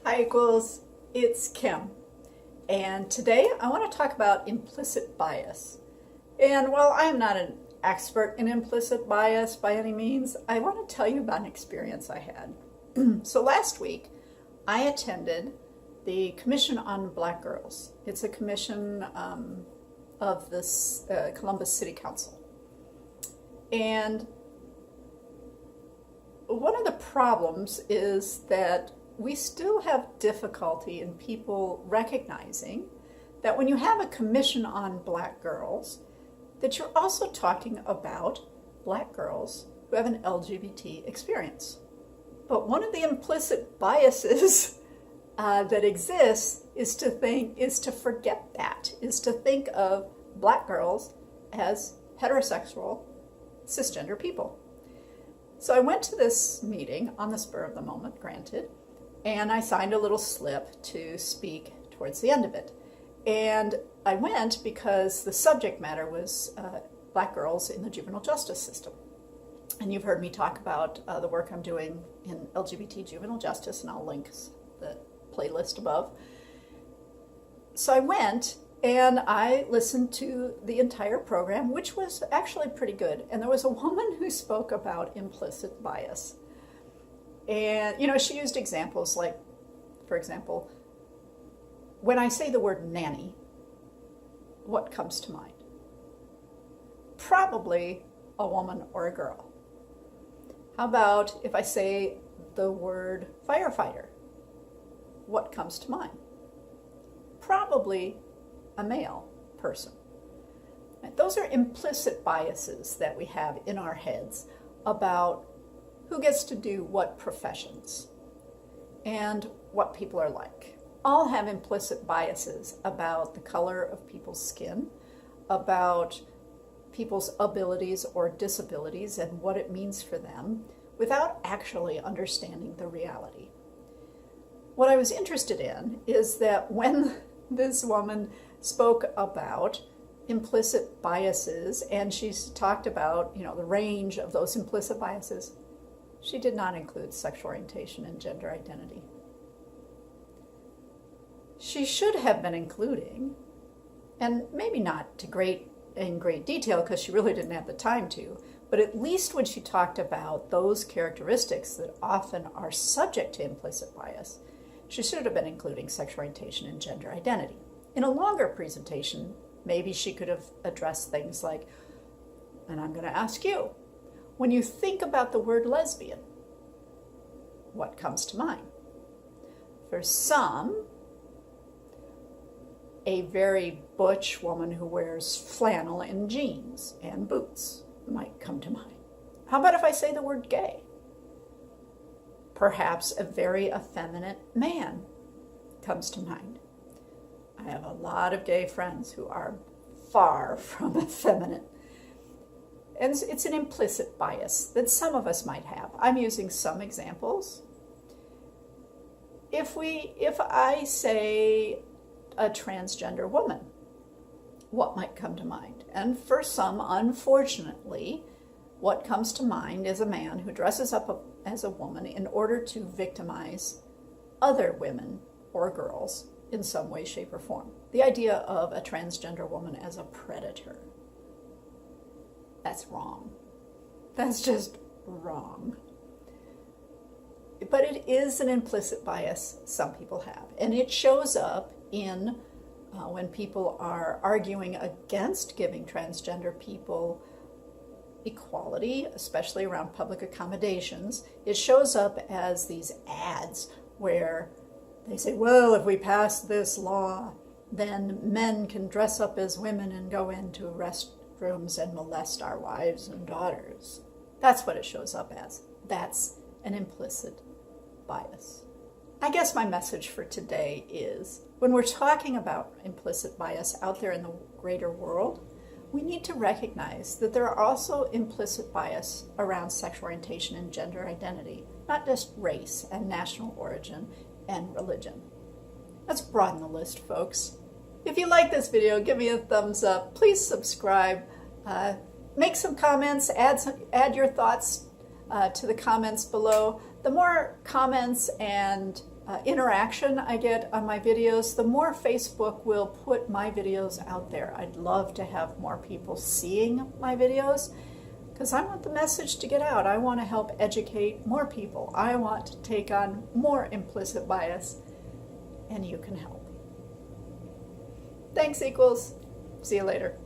Hi Equals, it's Kim, and today I want to talk about implicit bias. And while I am not an expert in implicit bias by any means, I want to tell you about an experience I had. So last week I attended the Commission on Black Girls. It's a commission of this Columbus City Council. And one of the problems is that we still have difficulty in people recognizing that when you have a commission on black girls, that you're also talking about black girls who have an LGBT experience. But one of the implicit biases that exists is to forget that, is to think of black girls as heterosexual, cisgender people. So I went to this meeting on the spur of the moment, granted, and I signed a little slip to speak towards the end of it. And I went because the subject matter was black girls in the juvenile justice system. And you've heard me talk about the work I'm doing in LGBT juvenile justice, and I'll link the playlist above. So I went and I listened to the entire program, which was actually pretty good. And there was a woman who spoke about implicit bias. And, she used examples like, for example, when I say the word nanny, what comes to mind? Probably a woman or a girl. How about if I say the word firefighter? What comes to mind? Probably a male person. Those are implicit biases that we have in our heads about who gets to do what professions and what people are like. All have implicit biases about the color of people's skin, about people's abilities or disabilities and what it means for them, without actually understanding the reality. What I was interested in is that when this woman spoke about implicit biases, and she's talked about, the range of those implicit biases, she did not include sexual orientation and gender identity. She should have been including, and maybe not in great detail because she really didn't have the time to, but at least when she talked about those characteristics that often are subject to implicit bias, she should have been including sexual orientation and gender identity. In a longer presentation, maybe she could have addressed things like, and I'm going to ask you, when you think about the word lesbian, what comes to mind? For some, a very butch woman who wears flannel and jeans and boots might come to mind. How about if I say the word gay? Perhaps a very effeminate man comes to mind. I have a lot of gay friends who are far from effeminate. And it's an implicit bias that some of us might have. I'm using some examples. If I say a transgender woman, what might come to mind? And for some, unfortunately, what comes to mind is a man who dresses up as a woman in order to victimize other women or girls in some way, shape, or form. The idea of a transgender woman as a predator. That's wrong. That's just wrong. But it is an implicit bias some people have. And it shows up in when people are arguing against giving transgender people equality, especially around public accommodations. It shows up as these ads where they say, well, if we pass this law, then men can dress up as women and go into restrooms and molest our wives and daughters. That's what it shows up as. That's an implicit bias. I guess my message for today is, when we're talking about implicit bias out there in the greater world, we need to recognize that there are also implicit bias around sexual orientation and gender identity, not just race and national origin and religion. Let's broaden the list, folks. If you like this video, give me a thumbs up. Please subscribe. Make some comments. Add your thoughts to the comments below. The more comments and interaction I get on my videos, the more Facebook will put my videos out there. I'd love to have more people seeing my videos because I want the message to get out. I want to help educate more people. I want to take on more implicit bias, and you can help. Thanks, equals. See you later.